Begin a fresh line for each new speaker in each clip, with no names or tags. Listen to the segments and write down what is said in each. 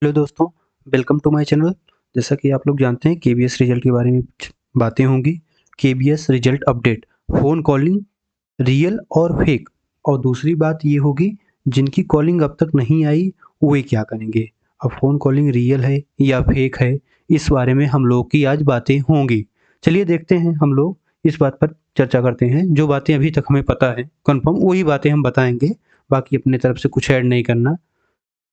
Hello दोस्तों, welcome to my channel. जैसा कि आप लोग जानते हैं केबीएस रिजल्ट के बारे में कुछ बातें होंगी। KBS result update, phone calling real और फेक। और दूसरी बात ये होगी, जिनकी कॉलिंग अब तक नहीं आई वे क्या करेंगे। अब फ़ोन कॉलिंग रियल है या फेक है, इस बारे में हम लोग की आज बातें होंगी। चलिए देखते हैं, हम लोग इस बात पर चर्चा करते हैं। जो बातें अभी तक हमें पता है कन्फर्म वही बातें हम बताएँगे, बाकी अपनी तरफ से कुछ ऐड नहीं करना।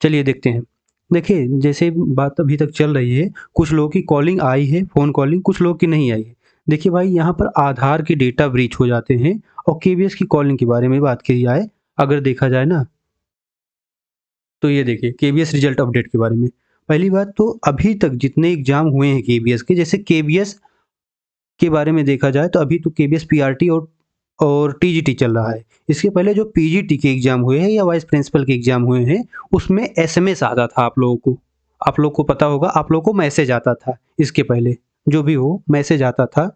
चलिए देखते हैं। देखिए, जैसे बात अभी तक चल रही है, कुछ लोगों की कॉलिंग आई है, फ़ोन कॉलिंग, कुछ लोगों की नहीं आई है। देखिए भाई, यहाँ पर आधार के डेटा ब्रीच हो जाते हैं और केबीएस की कॉलिंग के बारे में बात की जाए, अगर देखा जाए ना, तो ये देखिए केबीएस रिजल्ट अपडेट के बारे में। पहली बात तो अभी तक जितने एग्ज़ाम हुए हैं केबीएस के, जैसे केबीएस के बारे में देखा जाए तो अभी तो केबीएस पीआरटी और टीजीटी चल रहा है। इसके पहले जो पीजीटी के एग्ज़ाम हुए हैं या वाइस प्रिंसिपल के एग्ज़ाम हुए हैं, उसमें एसएमएस आता था आप लोगों को। आप लोग को पता होगा, आप लोग को मैसेज आता था इसके पहले, जो भी हो मैसेज आता था।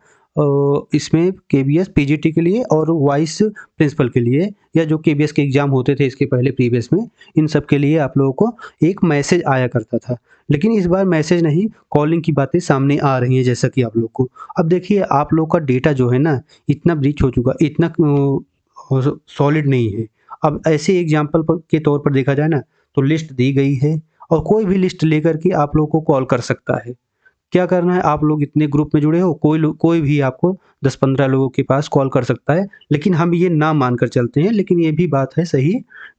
इसमें केबीएस पीजीटी के लिए और वाइस प्रिंसिपल के लिए, या जो केबीएस के एग्ज़ाम होते थे इसके पहले प्रीवियस में, इन सब के लिए आप लोगों को एक मैसेज आया करता था। लेकिन इस बार मैसेज नहीं, कॉलिंग की बातें सामने आ रही हैं, जैसा कि आप लोग को। अब देखिए, आप लोग का डेटा जो है ना, इतना ब्रीच हो चुका, इतना सॉलिड नहीं है। अब ऐसे एग्जाम्पल पर के तौर पर देखा जाए ना, तो लिस्ट दी गई है और कोई भी लिस्ट लेकर के आप लोग को कॉल कर सकता है। क्या करना है, आप लोग इतने ग्रुप में जुड़े हो, कोई भी आपको 10-15 लोगों के पास कॉल कर सकता है। लेकिन हम ये ना मानकर चलते हैं, लेकिन ये भी बात है सही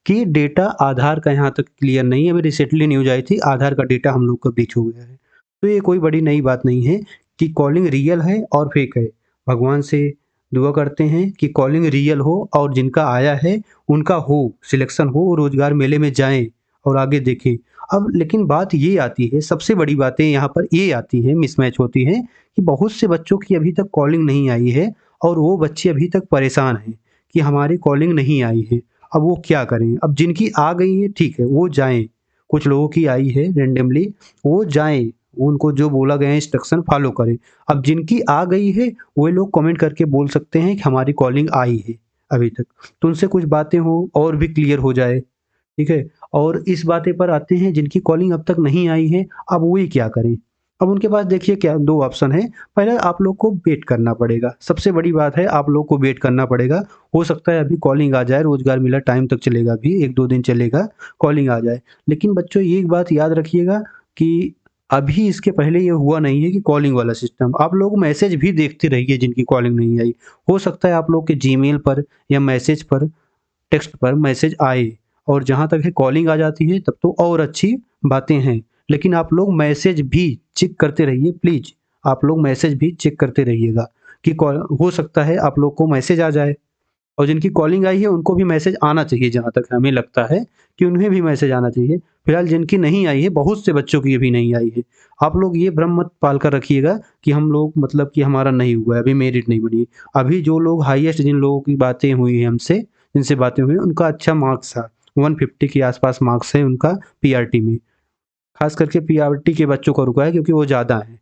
कि डेटा आधार का यहाँ तक क्लियर नहीं है। अभी रिसेंटली न्यूज़ आई थी, आधार का डेटा हम लोग का ब्रीच हो गया है। तो ये कोई बड़ी नई बात नहीं है कि कॉलिंग रियल है और फेक है। भगवान से दुआ करते हैं कि कॉलिंग रियल हो और जिनका आया है उनका हो, सिलेक्शन हो, रोज़गार मेले में जाएँ और आगे देखें। अब लेकिन बात ये आती है, सबसे बड़ी बातें यहाँ पर ये आती हैं, मिसमैच होती हैं कि बहुत से बच्चों की अभी तक कॉलिंग नहीं आई है और वो बच्चे अभी तक परेशान हैं कि हमारी कॉलिंग नहीं आई है। अब वो क्या करें? अब जिनकी आ गई है ठीक है, वो जाएँ। कुछ लोगों की आई है रैंडमली, वो जाएँ, उनको जो बोला गया है इंस्ट्रक्शन फ़ॉलो करें। अब जिनकी आ गई है, वो लोग कमेंट करके बोल सकते हैं कि हमारी कॉलिंग आई है अभी तक। तो उनसे कुछ बातें हों और भी क्लियर हो जाए, ठीक है? और इस बातें पर आते हैं, जिनकी कॉलिंग अब तक नहीं आई है, अब वे क्या करें? अब उनके पास देखिए क्या 2 ऑप्शन है। पहले आप लोग को वेट करना पड़ेगा, सबसे बड़ी बात है, आप लोग को वेट करना पड़ेगा। हो सकता है अभी कॉलिंग आ जाए, रोज़गार मेला टाइम तक चलेगा, अभी 1-2 दिन चलेगा, कॉलिंग आ जाए। लेकिन बच्चों, ये एक बात याद रखिएगा कि अभी इसके पहले ये हुआ नहीं है कि कॉलिंग वाला सिस्टम। आप लोग मैसेज भी देखते रहिए, जिनकी कॉलिंग नहीं आई। हो सकता है आप लोग के जीमेल पर या मैसेज पर, टेक्स्ट पर मैसेज आए, और जहाँ तक है कॉलिंग आ जाती है, तब तो और अच्छी बातें हैं। लेकिन आप लोग मैसेज भी चेक करते रहिए प्लीज़। आप लोग मैसेज भी चेक करते रहिएगा कि कॉल, हो सकता है आप लोग को मैसेज आ जाए, और जिनकी कॉलिंग आई है उनको भी मैसेज आना चाहिए, जहाँ तक हमें लगता है कि उन्हें भी मैसेज आना चाहिए। फिलहाल जिनकी नहीं आई है, बहुत से बच्चों की अभी नहीं आई है। आप लोग ये भ्रम मत पाल कर रखिएगा कि हम लोग, मतलब कि हमारा नहीं हुआ है, अभी मेरिट नहीं बनी है। अभी जो लोग हाईएस्ट, जिन लोगों की बातें हुई हैं हमसे, जिनसे बातें हुई हैं, उनका अच्छा मार्क्स था। 150 के आस-पास मार्क्स है उनका पीआरटी में। ख़ास करके पीआरटी के बच्चों का रुका है क्योंकि वो ज़्यादा हैं,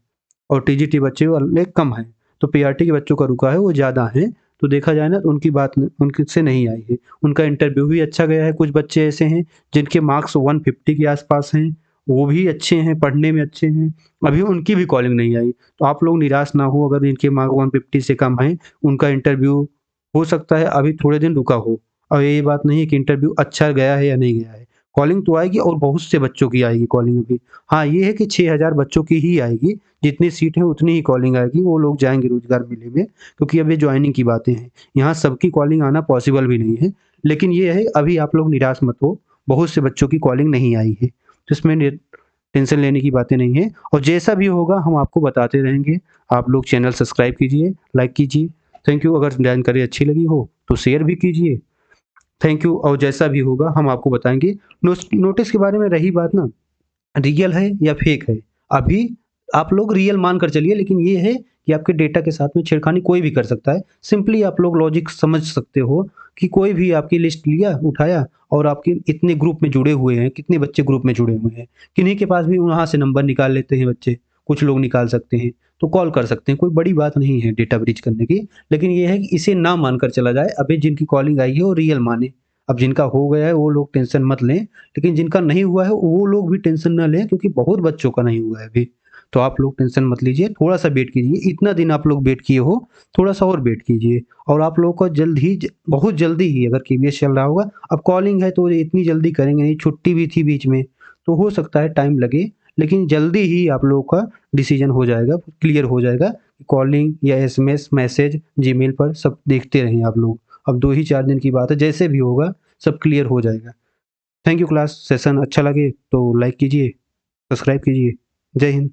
और टीजीटी बच्चे वाले कम हैं। तो पीआरटी के बच्चों का रुका है, वो ज़्यादा हैं। तो देखा जाए ना, तो उनकी बात उनके से नहीं आई है। उनका इंटरव्यू भी अच्छा गया है। कुछ बच्चे ऐसे हैं जिनके मार्क्स 150 के आस-पास हैं, वो भी अच्छे हैं, पढ़ने में अच्छे हैं, अभी उनकी भी कॉलिंग नहीं आई। तो आप लोग निराश ना हो, अगर इनके मार्क 150 से कम हैं, उनका इंटरव्यू हो सकता है अभी थोड़े दिन रुका हो। और ये बात नहीं है कि इंटरव्यू अच्छा गया है या नहीं गया है। कॉलिंग तो आएगी और बहुत से बच्चों की आएगी कॉलिंग अभी। हाँ, ये है कि 6000 बच्चों की ही आएगी, जितनी सीट है उतनी ही कॉलिंग आएगी, वो लोग जाएँगे रोज़गार मेले में, क्योंकि अब ये जॉइनिंग की बातें हैं। यहाँ सबकी कॉलिंग आना पॉसिबल भी नहीं है। लेकिन ये है, अभी आप लोग निराश मत हो, बहुत से बच्चों की कॉलिंग नहीं आई है। तो इसमें टेंशन लेने की बातें नहीं है, और जैसा भी होगा हम आपको बताते रहेंगे। आप लोग चैनल सब्सक्राइब कीजिए, लाइक कीजिए। Thank you. अगर जानकारी अच्छी लगी हो तो शेयर भी कीजिए। Thank you. और जैसा भी होगा हम आपको बताएँगे। नोटिस के बारे में रही बात ना, रियल है या फेक है, अभी आप लोग रियल मान कर चलिए, लेकिन ये है कि आपके डेटा के साथ में छेड़खानी कोई भी कर सकता है। सिंपली आप लोग लॉजिक समझ सकते हो कि कोई भी आपकी लिस्ट लिया, उठाया, और आपके इतने ग्रुप में जुड़े हुए हैं, कितने बच्चे ग्रुप में जुड़े हुए हैं, किन्हीं के पास भी वहाँ से नंबर निकाल लेते हैं बच्चे, कुछ लोग निकाल सकते हैं, तो कॉल कर सकते हैं। कोई बड़ी बात नहीं है डेटा ब्रीच करने की। लेकिन ये है कि इसे ना मानकर चला जाए, अभी जिनकी कॉलिंग आई है वो रियल माने। अब जिनका हो गया है वो लोग टेंशन मत लें, लेकिन जिनका नहीं हुआ है वो लोग भी टेंशन ना लें क्योंकि बहुत बच्चों का नहीं हुआ है अभी। तो आप लोग टेंशन मत लीजिए, थोड़ा-सा वेट कीजिए, इतना दिन आप लोग वेट किए हो, थोड़ा-सा और वेट कीजिए और आप लोगों को जल्द ही बहुत जल्दी ही अगर केवीएस चल रहा होगा, अब कॉलिंग है तो इतनी जल्दी करेंगे नहीं, छुट्टी भी थी बीच में, तो हो सकता है टाइम लगे, लेकिन जल्दी ही आप लोगों का डिसीजन हो जाएगा, क्लियर हो जाएगा। कॉलिंग या एसएमएस, मैसेज, जीमेल पर सब देखते रहें आप लोग। अब 2 ही 4 दिन की बात है, जैसे भी होगा सब क्लियर हो जाएगा। थैंक यू क्लास, सेशन अच्छा लगे तो लाइक कीजिए, सब्सक्राइब कीजिए। जय हिंद।